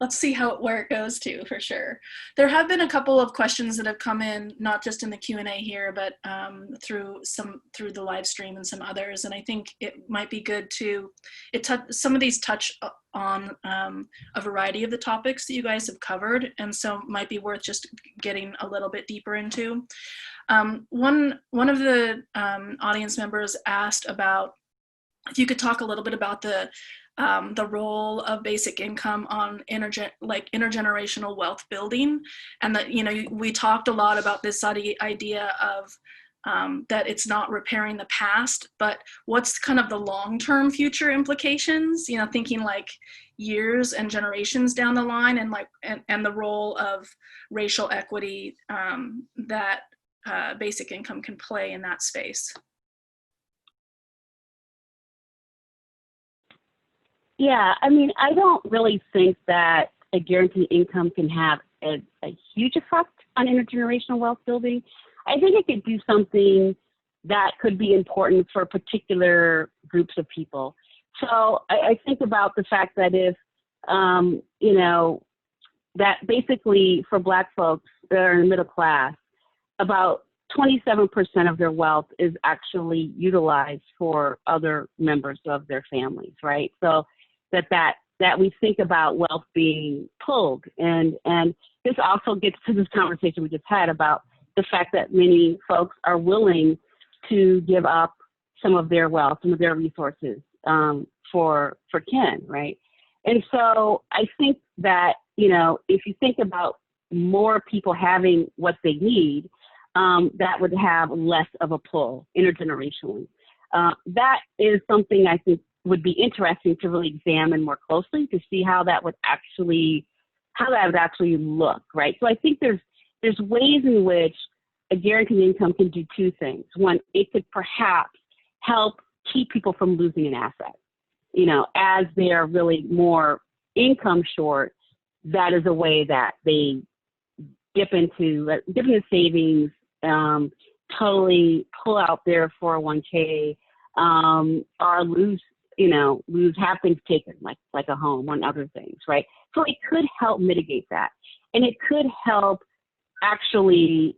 let's see where it goes to, for sure. There have been a couple of questions that have come in, not just in the Q&A here, but through the live stream and some others. And I think it might be good to, some of these touch on a variety of the topics that you guys have covered. And so might be worth just getting a little bit deeper into. One of the audience members asked about if you could talk a little bit about the role of basic income on intergenerational wealth building, and that we talked a lot about this idea of that it's not repairing the past, but what's kind of the long-term future implications? Thinking like years and generations down the line, and the role of racial equity that basic income can play in that space. Yeah, I mean, I don't really think that a guaranteed income can have a huge effect on intergenerational wealth building. I think it could do something that could be important for particular groups of people. So I think about the fact that if, that basically for Black folks that are in the middle class, about 27% of their wealth is actually utilized for other members of their families, right? So that we think about wealth being pulled. And this also gets to this conversation we just had about the fact that many folks are willing to give up some of their wealth, some of their resources for kin, right? And so I think that, you know, if you think about more people having what they need, that would have less of a pull intergenerationally. That is something I think would be interesting to really examine more closely to see how that would actually look, right? So I think there's ways in which a guaranteed income can do two things. One, it could perhaps help keep people from losing an asset. You know, as they're really more income short, that is a way that they dip into savings, totally pull out their 401k, or lose have things taken, like a home and other things, right? So it could help mitigate that. And it could help actually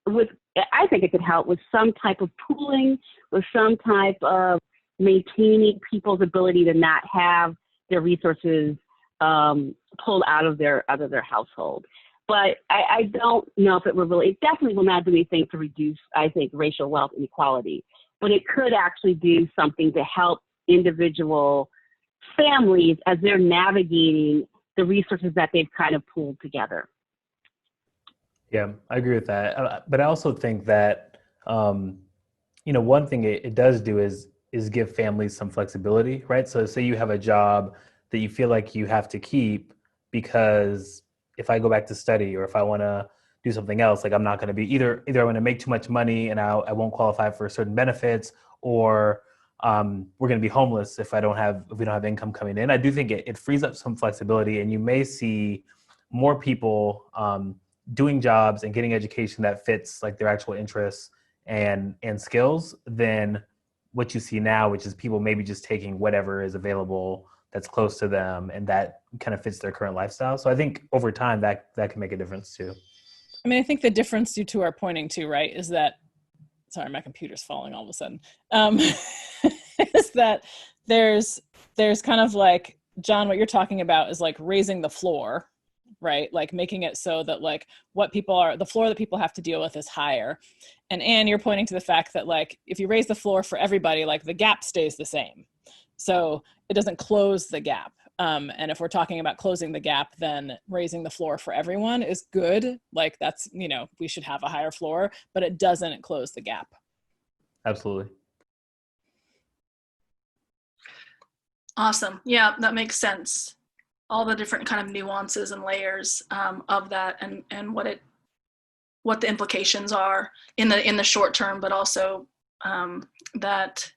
I think it could help with some type of pooling, with some type of maintaining people's ability to not have their resources pulled out of their household. But I don't know if it definitely will not do anything to reduce, I think, racial wealth inequality. But it could actually do something to help individual families as they're navigating the resources that they've kind of pooled together. Yeah, I agree with that. But I also think that, one thing it does do is give families some flexibility, right? So say you have a job that you feel like you have to keep because if I go back to study or if I want to do something else, like I'm not going to be either I'm going to make too much money and I won't qualify for certain benefits, or we're going to be homeless if we don't have income coming in. I do think it frees up some flexibility, and you may see more people doing jobs and getting education that fits like their actual interests and skills than what you see now, which is people maybe just taking whatever is available that's close to them and that kind of fits their current lifestyle. So I think over time that can make a difference too. I mean, I think the difference you two are pointing to, right, is that, sorry, my computer's falling all of a sudden, is that there's kind of like, John, what you're talking about is like raising the floor, right? Like making it so that like the floor that people have to deal with is higher. And Anne, you're pointing to the fact that like, if you raise the floor for everybody, like the gap stays the same. So it doesn't close the gap. And if we're talking about closing the gap, then raising the floor for everyone is good. Like that's, we should have a higher floor, but it doesn't close the gap. Absolutely. Awesome. Yeah, that makes sense. All the different kind of nuances and layers of that, and what the implications are in the short term, but also that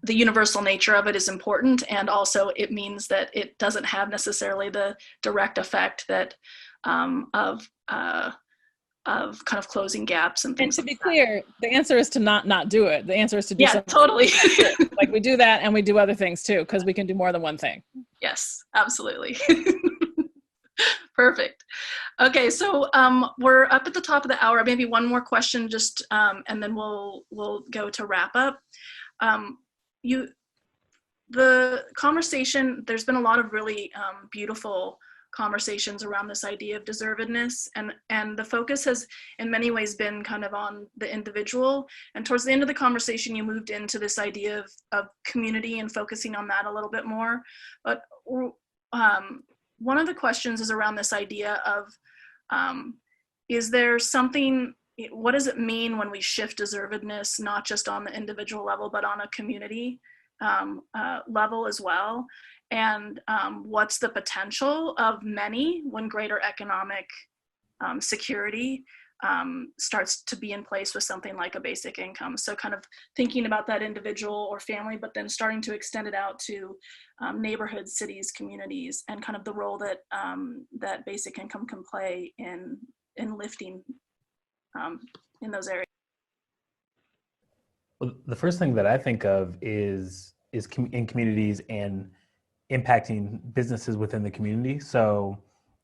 the universal nature of it is important, and also it means that it doesn't have necessarily the direct effect that of kind of closing gaps and things. And to be clear, the answer is to not do it. The answer is to do something. Totally. Like we do that and we do other things too, because we can do more than one thing. Yes, absolutely. Perfect. Okay, so we're up at the top of the hour. Maybe one more question, just and then we'll go to wrap up. The conversation, there's been a lot of really beautiful conversations around this idea of deservedness, and the focus has in many ways been kind of on the individual, and towards the end of the conversation you moved into this idea of community and focusing on that a little bit more. But one of the questions is around this idea of is there something, what does it mean when we shift deservedness not just on the individual level but on a community level as well? And what's the potential of many when greater economic security starts to be in place with something like a basic income? So kind of thinking about that individual or family, but then starting to extend it out to neighborhoods, cities, communities, and kind of the role that that basic income can play in lifting in those areas. Well, the first thing that I think of is in communities and impacting businesses within the community. So,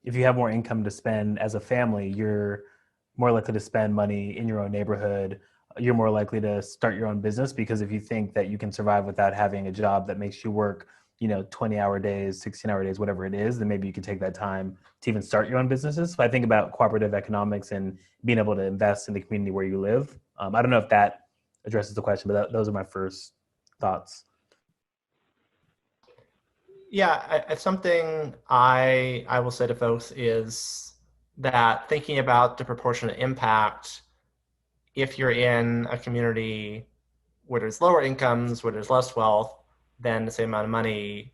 if you have more income to spend as a family, you're more likely to spend money in your own neighborhood. You're more likely to start your own business, because if you think that you can survive without having a job that makes you work, 20-hour days, 16-hour days, whatever it is, then maybe you can take that time to even start your own businesses. So I think about cooperative economics and being able to invest in the community where you live. I don't know if that addresses the question, but those are my first thoughts. Yeah, something I will say to folks is that thinking about the proportionate impact, if you're in a community where there's lower incomes, where there's less wealth, then the same amount of money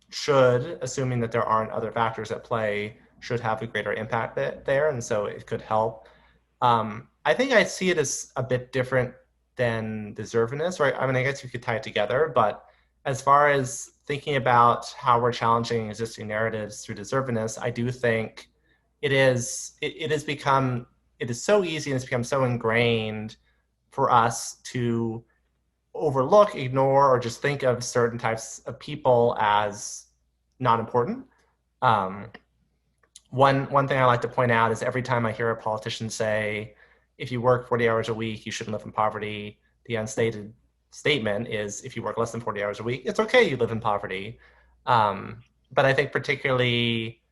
should, assuming that there aren't other factors at play, should have a greater impact there, and so it could help. I think I see it as a bit different than deservedness, right? I mean, I guess you could tie it together, but as far as thinking about how we're challenging existing narratives through deservedness, I do think it is so easy and it's become so ingrained for us to overlook, ignore, or just think of certain types of people as not important. One thing I like to point out is every time I hear a politician say, if you work 40 hours a week, you shouldn't live in poverty, the unstated statement is, if you work less than 40 hours a week, it's okay, you live in poverty. But I think particularly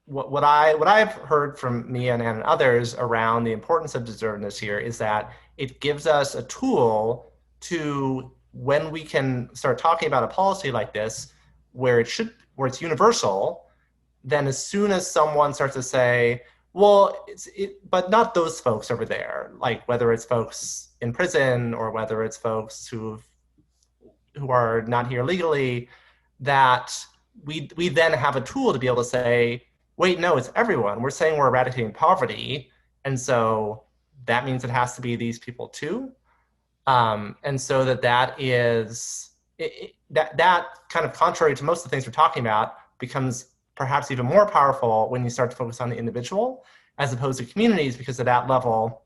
what I've heard from Mia and others around the importance of deservedness here is that it gives us a tool to, when we can start talking about a policy like this, where it's universal, then as soon as someone starts to say, well, but not those folks over there, like whether it's folks in prison or whether it's folks who are not here legally, that we then have a tool to be able to say, wait, no, it's everyone. We're saying we're eradicating poverty, and so that means it has to be these people too. And so that is that kind of, contrary to most of the things we're talking about, becomes perhaps even more powerful when you start to focus on the individual as opposed to communities, because at that level,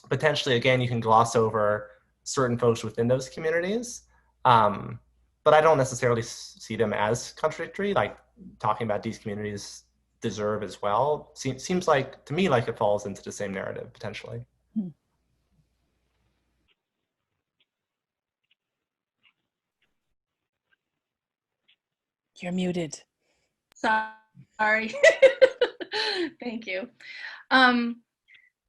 potentially, again, you can gloss over certain folks within those communities. But I don't necessarily see them as contradictory, like talking about these communities deserve as well. Seems like, to me, like it falls into the same narrative, potentially. You're muted. Sorry. Thank you.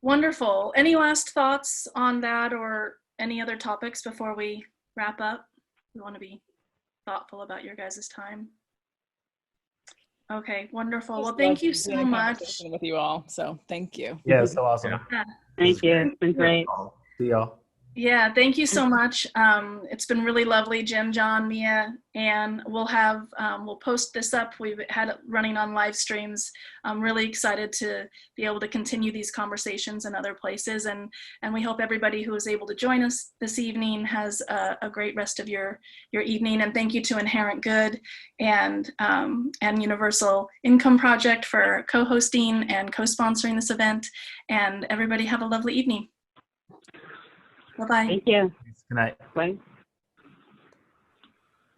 Wonderful. Any last thoughts on that or any other topics before we wrap up? We want to be thoughtful about your guys' time. Okay, wonderful. Well, thank you so much. With you all, so thank you. Yeah, it's so awesome. Yeah. Thank you. It's been great. See y'all. Yeah, thank you so much. It's been really lovely, Jim, John, Mia, and we'll post this up. We've had it running on live streams. I'm really excited to be able to continue these conversations in other places, and we hope everybody who was able to join us this evening has a great rest of your evening. And thank you to Inherent Good and Universal Income Project for co-hosting and co-sponsoring this event. And everybody have a lovely evening. Bye-bye. Thank you. Good night. Bye.